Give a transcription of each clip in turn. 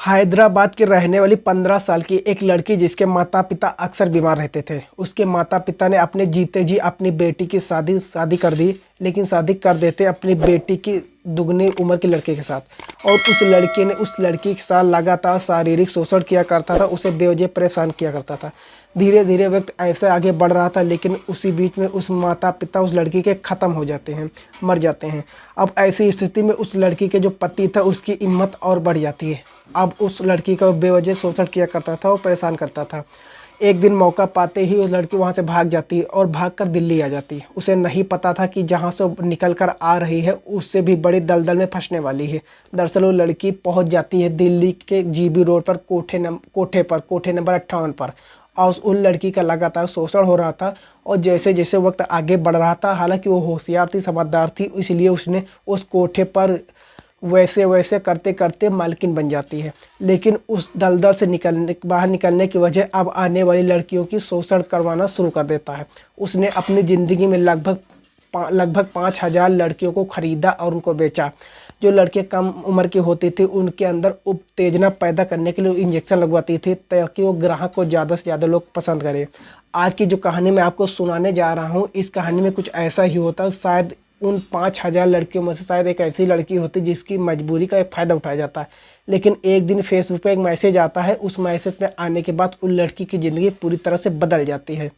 हैदराबाद की रहने वाली 15 साल की एक लड़की जिसके माता पिता अक्सर बीमार रहते थे। उसके माता पिता ने अपने जीते जी अपनी बेटी की शादी शादी कर दी, लेकिन शादी कर देते अपनी बेटी की दुगनी उम्र के लड़के के साथ। और उस लड़के ने उस लड़की के साथ लगातार शारीरिक शोषण किया करता था, उसे बेवजह परेशान किया करता था। धीरे धीरे वक्त ऐसे आगे बढ़ रहा था, लेकिन उसी बीच में उस माता पिता उस लड़की के ख़त्म हो जाते हैं, मर जाते हैं। अब ऐसी स्थिति में उस लड़की के जो पति था उसकी हिम्मत और बढ़ जाती है। अब उस लड़की का बेवजह शोषण किया करता था और परेशान करता था। एक दिन मौका पाते ही उस लड़की वहाँ से भाग जाती है और भागकर दिल्ली आ जाती है। उसे नहीं पता था कि जहाँ से वो निकल कर आ रही है उससे भी बड़ी दलदल में फंसने वाली है। दरअसल वो लड़की पहुँच जाती है दिल्ली के जीबी रोड पर कोठे नंबर 58 पर। और उन लड़की का लगातार शोषण हो रहा था। और जैसे जैसे वक्त आगे बढ़ रहा था, हालांकि वो होशियार थी, समझदार थी, इसलिए उसने उस कोठे पर वैसे वैसे करते करते मालकिन बन जाती है। लेकिन उस दलदल से बाहर निकलने की वजह अब आने वाली लड़कियों की शोषण करवाना शुरू कर देता है। उसने अपनी ज़िंदगी में लगभग 5,000 लड़कियों को खरीदा और उनको बेचा। जो लड़के कम उम्र की होती थी उनके अंदर उत्तेजना पैदा करने के लिए इंजेक्शन लगवाती थी, ताकि वो ग्राहक को ज़्यादा से ज़्यादा लोग पसंद करें। आज की जो कहानी मैं आपको सुनाने जा रहा हूँ, इस कहानी में कुछ ऐसा ही होता। शायद उन 5,000 लड़कियों में से शायद एक ऐसी लड़की होती जिसकी मजबूरी का एक फ़ायदा उठाया जाता है। लेकिन एक दिन फेसबुक पे एक मैसेज आता है। उस मैसेज पे आने के बाद उन लड़की की ज़िंदगी पूरी तरह से बदल जाती है।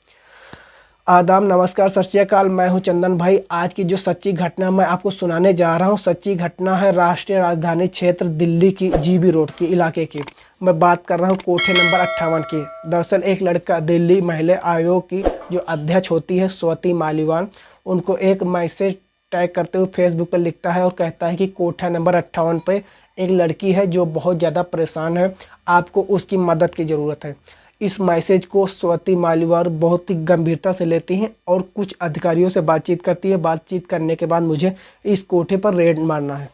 आदाब, नमस्कार, सत श्री अकाल। मैं हूं चंदन भाई। आज की जो सच्ची घटना मैं आपको सुनाने जा रहा हूं, सच्ची घटना है राष्ट्रीय राजधानी क्षेत्र दिल्ली की जीबी रोड की इलाके की। मैं बात कर रहा हूं कोठे नंबर 58 की। दरअसल एक लड़का दिल्ली महिला आयोग की जो अध्यक्ष होती है स्वाति मालीवाल, उनको एक मैसेज टैग करते हुए फेसबुक पर लिखता है और कहता है कि कोठा नंबर 58 पे एक लड़की है जो बहुत ज़्यादा परेशान है, आपको उसकी मदद की ज़रूरत है। इस मैसेज को स्वाति मालीवाल बहुत ही गंभीरता से लेती हैं और कुछ अधिकारियों से बातचीत करती है। बातचीत करने के बाद मुझे इस कोठे पर रेड मारना है।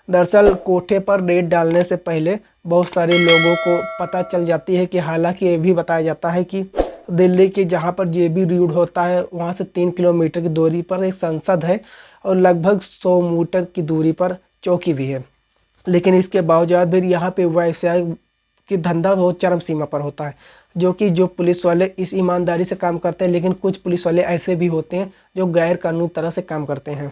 दरअसल कोठे पर रेड डालने से पहले बहुत सारे लोगों को पता चल जाती है कि, हालांकि ये भी बताया जाता है कि दिल्ली के जहाँ पर जेबी रोड होता है वहाँ से 3 किलोमीटर की दूरी पर एक संसद है और लगभग 100 मीटर की दूरी पर चौकी भी है। लेकिन इसके बावजूद भी यहाँ पे व्यवसाय की धंधा बहुत चरम सीमा पर होता है, जो पुलिस वाले इस ईमानदारी से काम करते हैं। लेकिन कुछ पुलिस वाले ऐसे भी होते हैं जो गैर कानूनी तरह से काम करते हैं।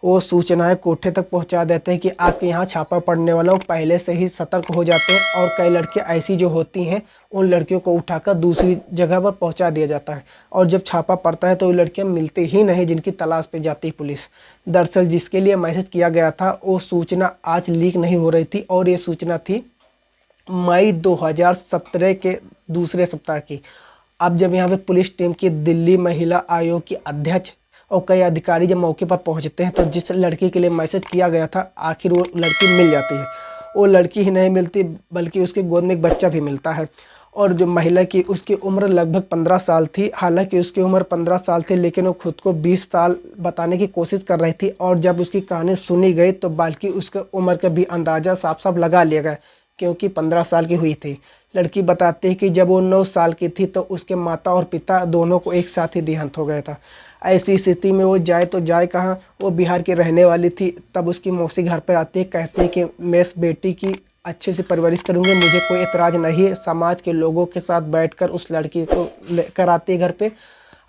वो सूचनाएं कोठे तक पहुंचा देते हैं कि आपके यहाँ छापा पड़ने वाला, वो पहले से ही सतर्क हो जाते हैं। और कई लड़कियां ऐसी जो होती हैं उन लड़कियों को उठाकर दूसरी जगह पर पहुंचा दिया जाता है। और जब छापा पड़ता है तो वो लड़कियां मिलती ही नहीं जिनकी तलाश पे जाती है पुलिस। दरअसल जिसके लिए मैसेज किया गया था वो सूचना आज लीक नहीं हो रही थी, और ये सूचना थी मई 2017 के दूसरे सप्ताह की। अब जब यहाँ पे पुलिस टीम की दिल्ली महिला आयोग की अध्यक्ष और कई अधिकारी जब मौके पर पहुँचते हैं तो जिस लड़की के लिए मैसेज किया गया था, आखिर वो लड़की मिल जाती है। वो लड़की ही नहीं मिलती बल्कि उसके गोद में एक बच्चा भी मिलता है। और जो महिला की उसकी उम्र लगभग 15 साल थी। हालांकि उसकी उम्र 15 साल थी, लेकिन वो खुद को 20 साल बताने की कोशिश कर रही थी। और जब उसकी कहानी सुनी गई तो बल्कि उसके उम्र का भी अंदाज़ा साफ साफ लगा लिया गया, क्योंकि 15 साल की हुई थी। लड़की बताती है कि जब वो 9 साल की थी तो उसके माता और पिता दोनों को एक साथ ही देहांत हो गया था। ऐसी स्थिति में वो जाए तो जाए कहाँ, वो बिहार की रहने वाली थी। तब उसकी मौसी घर पर आती है, कहती है कि मैं इस बेटी की अच्छे से परवरिश करूँगी, मुझे कोई एतराज़ नहीं है। समाज के लोगों के साथ बैठकर उस लड़की को लेकर आती है घर पे,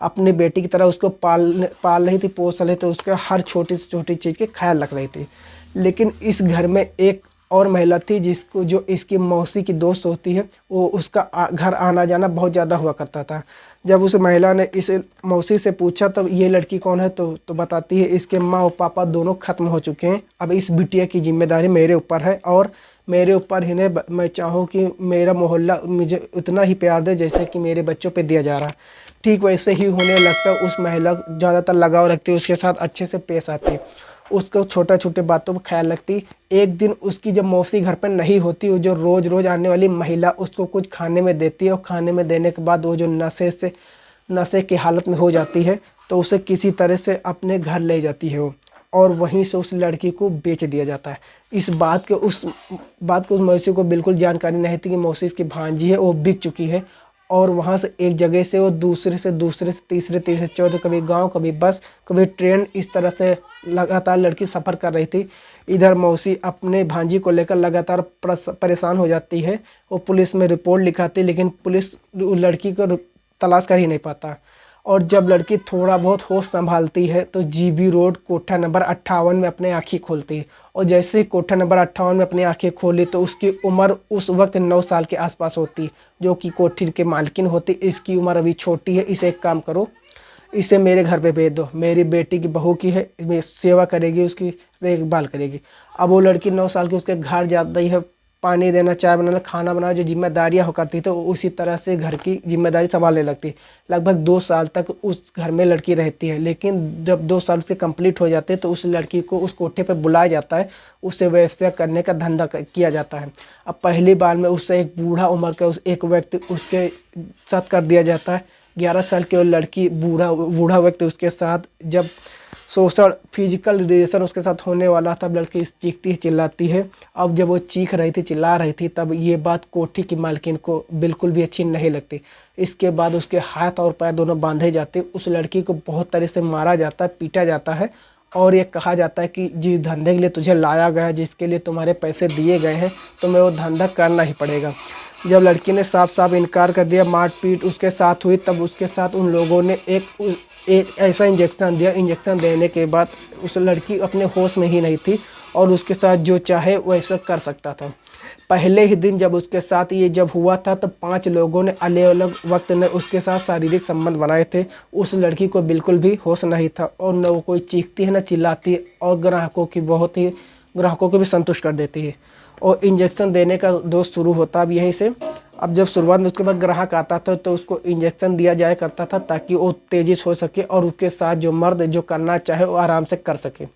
अपनी बेटी की तरह उसको पाल रही थी, पोस रही थी, उसके हर छोटी से छोटी चीज़ के ख्याल रख रही थी। लेकिन इस घर में एक और महिला थी जो इसकी मौसी की दोस्त होती है। वो उसका घर आना जाना बहुत ज़्यादा हुआ करता था। जब उस महिला ने इस मौसी से पूछा तब ये लड़की कौन है तो बताती है इसके माँ और पापा दोनों ख़त्म हो चुके हैं। अब इस बिटिया की जिम्मेदारी मेरे ऊपर है, और मेरे ऊपर ही नहीं, मैं चाहूँ कि मेरा मोहल्ला मुझे उतना ही प्यार दे जैसे कि मेरे बच्चों पे दिया जा रहा है। ठीक वैसे ही होने लगता है। उस महिला ज़्यादातर लगाव रखती है, उसके साथ अच्छे से पेश आती है, उसको छोटे छोटे बातों पर ख्याल रखती। एक दिन उसकी जब मौसी घर पर नहीं होती, वो जो रोज़ रोज़ आने वाली महिला उसको कुछ खाने में देती है, और खाने में देने के बाद वो जो नशे की हालत में हो जाती है तो उसे किसी तरह से अपने घर ले जाती है वो, और वहीं से उस लड़की को बेच दिया जाता है। इस बात के उस मौसी को बिल्कुल जानकारी नहीं थी कि मौसी इसकी भांजी है, वो बिक चुकी है। और वहाँ से एक जगह से वो दूसरे से तीसरे से चौथे, कभी गांव, कभी बस, कभी ट्रेन, इस तरह से लगातार लड़की सफ़र कर रही थी। इधर मौसी अपने भांजी को लेकर लगातार परेशान हो जाती है। वो पुलिस में रिपोर्ट लिखाती है, लेकिन पुलिस लड़की को तलाश कर ही नहीं पाता। और जब लड़की थोड़ा बहुत होश संभालती है तो जीबी रोड कोठा नंबर 58 में अपने आँखें खोलती है। और जैसे ही कोठा नंबर 58 में अपनी आँखें खोली तो उसकी उम्र उस वक्त 9 साल के आसपास होती, जो कि कोठी के मालकिन होती। इसकी उम्र अभी छोटी है, इसे एक काम करो, इसे मेरे घर पे भेज दो, मेरी बेटी की बहू की है, इसमें सेवा करेगी, उसकी देखभाल करेगी। अब वो लड़की 9 साल की उसके घर जाती है, पानी देना, चाय बनाना, खाना बनाना, जो जिम्मेदारियाँ हो करती तो उसी तरह से घर की जिम्मेदारी संभालने लगती। लगभग 2 साल तक उस घर में लड़की रहती है, लेकिन जब 2 साल उसके कंप्लीट हो जाते हैं तो उस लड़की को उस कोठे पर बुलाया जाता है, उससे वैसा करने का धंधा किया जाता है। अब पहली बार में उससे एक बूढ़ा उम्र का एक व्यक्ति उसके साथ कर दिया जाता है। 11 साल की वो लड़की बूढ़ा व्यक्ति उसके साथ जब सोशल फिजिकल रिलेशन उसके साथ होने वाला, तब लड़की चीखती चिल्लाती है। अब जब वो चीख रही थी, चिल्ला रही थी, तब ये बात कोठी की मालकिन को बिल्कुल भी अच्छी नहीं लगती। इसके बाद उसके हाथ और पैर दोनों बांधे जाते, उस लड़की को बहुत तरह से मारा जाता है, पीटा जाता है। और ये कहा जाता है कि जिस धंधे के लिए तुझे लाया गया है, जिसके लिए तुम्हारे पैसे दिए गए हैं, तुम्हें वो धंधा करना ही पड़ेगा। जब लड़की ने साफ साफ इनकार कर दिया, मारपीट उसके साथ हुई, तब उसके साथ उन लोगों ने एक ऐसा इंजेक्शन दिया। इंजेक्शन देने के बाद उस लड़की अपने होश में ही नहीं थी और उसके साथ जो चाहे वैसा कर सकता था। पहले ही दिन जब उसके साथ ये जब हुआ था, तब 5 लोगों ने अलग अलग वक्त में उसके साथ शारीरिक संबंध बनाए थे। उस लड़की को बिल्कुल भी होश नहीं था और न वो कोई चीखती है न चिल्लाती है, और ग्राहकों को भी संतुष्ट कर देती है। और इंजेक्शन देने का दोष शुरू होता अब यहीं से। अब जब शुरुआत में उसके बाद ग्राहक आता था तो उसको इंजेक्शन दिया जाया करता था, ताकि वो तेजी से हो सके और उसके साथ जो मर्द जो करना चाहे वो आराम से कर सके।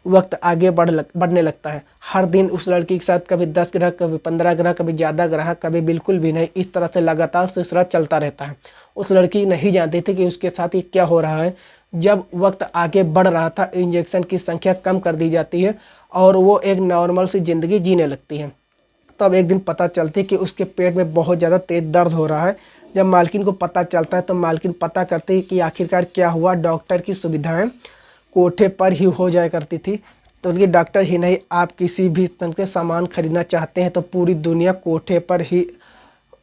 वक्त आगे बढ़ने लगता है। हर दिन उस लड़की के साथ कभी 10 ग्राहक, कभी 15 ग्राहक, कभी ज़्यादा ग्राहक, कभी बिल्कुल भी नहीं। इस तरह से लगातार सिलसिला चलता रहता है। उस लड़की नहीं जानती थी कि उसके साथ ये क्या हो रहा है। जब वक्त आगे बढ़ रहा था, इंजेक्शन की संख्या कम कर दी जाती है और वो एक नॉर्मल सी ज़िंदगी जीने लगती है। तब एक दिन पता चलती कि उसके पेट में बहुत ज़्यादा तेज दर्द हो रहा है। जब मालकिन को पता चलता है तो मालकिन पता करती है कि आखिरकार क्या हुआ। डॉक्टर की सुविधाएं कोठे पर ही हो जाया करती थी, तो उनके डॉक्टर ही नहीं, आप किसी भी तरह के सामान खरीदना चाहते हैं तो पूरी दुनिया कोठे पर ही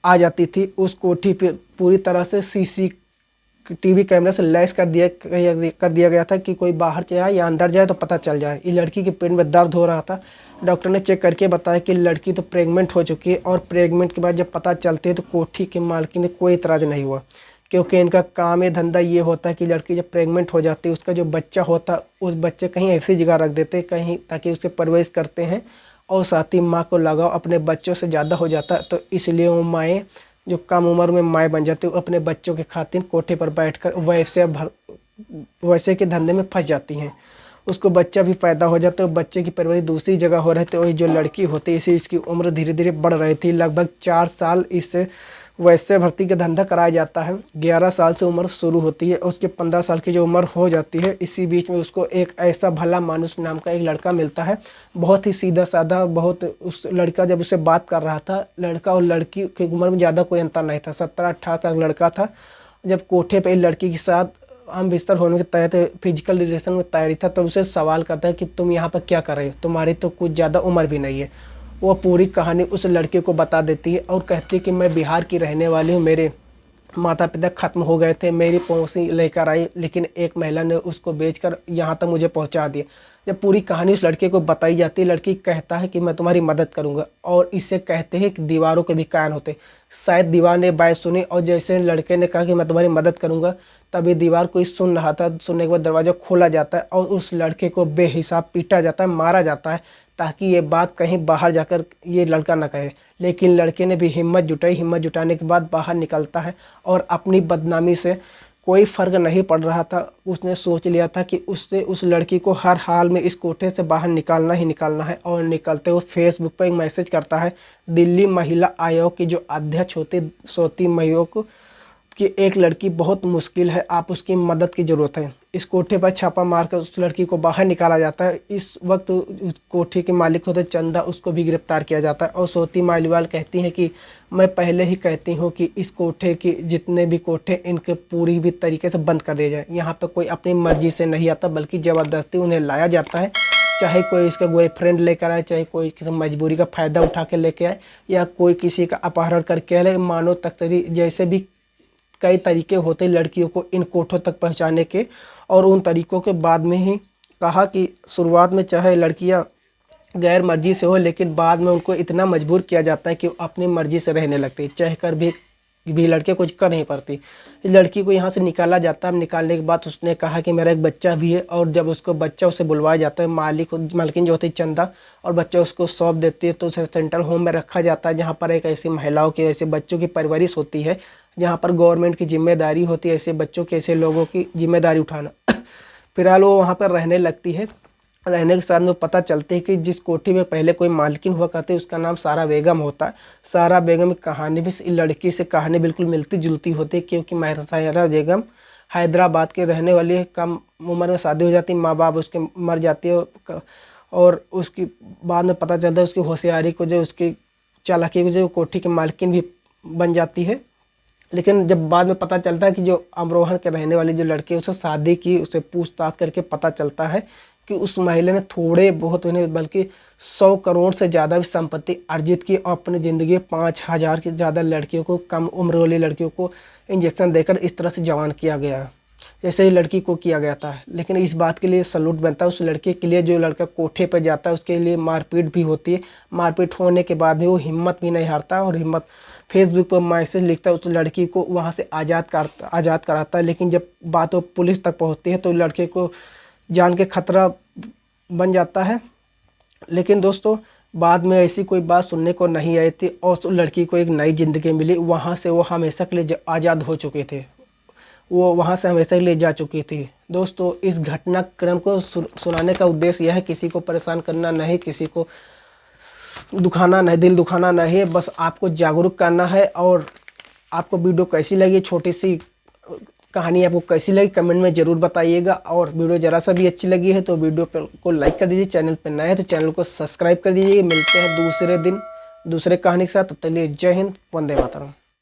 आ जाती थी। उस कोठी पर पूरी तरह से CCTV कैमरे से लैस कर दिया गया था कि कोई बाहर जाए या अंदर जाए तो पता चल जाए। ये लड़की के पेट में दर्द हो रहा था। डॉक्टर ने चेक करके बताया कि लड़की तो प्रेग्नेंट हो चुकी है, और प्रेग्नेंट के बाद जब पता चलती है तो कोठी के मालकिन ने कोई इतराज़ नहीं हुआ, क्योंकि इनका काम है, धंधा ये होता है कि लड़की जब प्रेग्नेंट हो जाती है, उसका जो बच्चा होता उस बच्चे कहीं ऐसी जगह रख देते कहीं, ताकि उसके परवरिश करते हैं। और साथ ही माँ को लगाव अपने बच्चों से ज़्यादा हो जाता है, तो इसलिए वो माएँ जो कम उम्र में माएँ बन जाती है, अपने बच्चों के खातिर कोठे पर बैठकर वैसे के धंधे में फंस जाती हैं। उसको बच्चा भी पैदा हो जाता है, बच्चे की परवरिश दूसरी जगह हो रही थी। और जो लड़की होती है, इसी इसकी उम्र धीरे धीरे बढ़ रही थी। लगभग 4 साल इससे वैसे भर्ती का धंधा कराया जाता है। 11 साल से उम्र शुरू होती है, उसके 15 साल की जो उम्र हो जाती है, इसी बीच में उसको एक ऐसा भला मानुस नाम का एक लड़का मिलता है। बहुत ही सीधा साधा, बहुत उस लड़का जब उससे बात कर रहा था, लड़का और लड़की की उम्र में ज़्यादा कोई अंतर नहीं था, 17-18 साल लड़का था। जब कोठे पर लड़की के साथ हम बिस्तर होने की तैयारी, फिजिकल रिलेशन में तैयारी था, तो उसे सवाल करता है कि तुम यहाँ पर क्या कर रहे हो, तुम्हारी तो कुछ ज़्यादा उम्र भी नहीं है। वो पूरी कहानी उस लड़के को बता देती है और कहती है कि मैं बिहार की रहने वाली हूँ, मेरे माता पिता ख़त्म हो गए थे, मेरी पड़ोसी लेकर आई, लेकिन एक महिला ने उसको बेचकर यहाँ तक मुझे पहुँचा दिया। जब पूरी कहानी उस लड़के को बताई जाती है, लड़की कहता है कि मैं तुम्हारी मदद करूँगा, और इससे कहते हैं कि दीवारों के भी कान होते। शायद दीवार ने बात सुनी, और जैसे लड़के ने कहा कि मैं तुम्हारी मदद करूँगा, तभी दीवार कोई सुन रहा था। सुनने के बाद दरवाज़ा खोला जाता है और उस लड़के को बेहिसाब पीटा जाता है, मारा जाता है, ताकि ये बात कहीं बाहर जाकर ये लड़का ना कहे। लेकिन लड़के ने भी हिम्मत जुटाई। हिम्मत जुटाने के बाद बाहर निकलता है और अपनी बदनामी से कोई फ़र्क नहीं पड़ रहा था। उसने सोच लिया था कि उससे उस लड़की को हर हाल में इस कोठे से बाहर निकालना ही निकालना है। और निकलते हुए फेसबुक पर एक मैसेज करता है दिल्ली महिला आयोग की जो अध्यक्ष होती, सोती कि एक लड़की बहुत मुश्किल है, आप उसकी मदद की ज़रूरत है। इस कोठे पर छापा मारकर उस लड़की को बाहर निकाला जाता है। इस वक्त उस कोठे के मालिक होते चंदा, उसको भी गिरफ्तार किया जाता है। और सोती मालीवाल कहती हैं कि मैं पहले ही कहती हूँ कि इस कोठे की जितने भी कोठे इनके पूरी भी तरीके से बंद कर दिया जाए। यहाँ पर कोई अपनी मर्जी से नहीं आता, बल्कि ज़बरदस्ती उन्हें लाया जाता है। चाहे कोई इसका बॉयफ्रेंड लेकर आए, चाहे कोई किसी मजबूरी का फ़ायदा उठा के लेके आए, या कोई किसी का अपहरण करके आए, मानव तस्करी जैसे भी कई तरीके होते लड़कियों को इन कोठों तक पहुंचाने के। और उन तरीकों के बाद में ही कहा कि शुरुआत में चाहे लड़कियां गैर मर्जी से हो, लेकिन बाद में उनको इतना मजबूर किया जाता है कि वो अपनी मर्जी से रहने लगती, चाह कर भी लड़के कुछ कर नहीं पाती। लड़की को यहाँ से निकाला जाता है। निकालने के बाद उसने कहा कि मेरा एक बच्चा भी है, और जब उसको बच्चा उसे बुलवाया जाता है, मालकिन जो होती है चंदा, और बच्चा उसको सौंप देती है, तो उसे सेंट्रल होम में रखा जाता है, जहाँ पर एक ऐसी महिलाओं की, ऐसे बच्चों की परवरिश होती है, जहाँ पर गवर्नमेंट की जिम्मेदारी होती है ऐसे बच्चों की, ऐसे लोगों की जिम्मेदारी उठाना। फिलहाल वो वहाँ पर रहने लगती है। रहने के साथ में पता चलती है कि जिस कोठी में पहले कोई मालकिन हुआ करती है उसका नाम सारा बेगम होता है। सारा बेगम की कहानी भी इस लड़की से कहानी बिल्कुल मिलती जुलती होती है, क्योंकि सारा बेगम हैदराबाद के रहने वाली है। कम उम्र में शादी हो जाती है, माँ बाप उसके मर जाती है, और उसकी बाद में पता चलता है उसकी होशियारी को, जो उसकी चालाकी को, जो कोठी की मालकिन भी बन जाती है। लेकिन जब बाद में पता चलता है कि जो अमरोहा के रहने वाली जो लड़की है उससे शादी की, उसे पूछताछ करके पता चलता है कि उस महिला ने थोड़े बहुत उन्हें बल्कि 100 करोड़ से ज़्यादा भी संपत्ति अर्जित की, और अपनी ज़िंदगी में 5000 की ज़्यादा लड़कियों को, कम उम्र वाली लड़कियों को इंजेक्शन देकर इस तरह से जवान किया गया, जैसे ही लड़की को किया गया था। लेकिन इस बात के लिए सैल्यूट बनता है उस लड़के के लिए, जो लड़का कोठे पर जाता है उसके लिए मारपीट भी होती है। मारपीट होने के बाद भी वो हिम्मत भी नहीं हारता, और हिम्मत फेसबुक पर मैसेज लिखता है, उस लड़की को वहाँ से आज़ाद कराता है। लेकिन जब बात वो पुलिस तक पहुँचती है तो लड़के को जान के खतरा बन जाता है। लेकिन दोस्तों बाद में ऐसी कोई बात सुनने को नहीं आई थी, और उस लड़की को एक नई ज़िंदगी मिली। वहाँ से वो हमेशा के लिए आज़ाद हो चुके थे, वो वहाँ से हमेशा के लिए जा चुकी थी। दोस्तों इस घटनाक्रम को सुनाने का उद्देश्य यह है, किसी को परेशान करना नहीं, किसी को दुखाना नहीं, दिल दुखाना नहीं है, बस आपको जागरूक करना है। और आपको वीडियो कैसी लगी, छोटी सी कहानी आपको कैसी लगी, कमेंट में ज़रूर बताइएगा। और वीडियो ज़रा सा भी अच्छी लगी है तो वीडियो को लाइक कर दीजिए, चैनल पर नए हैं तो चैनल को सब्सक्राइब कर दीजिए। मिलते हैं दूसरे दिन दूसरे कहानी के साथ, तब तक के लिए जय हिंद, वंदे मातरम।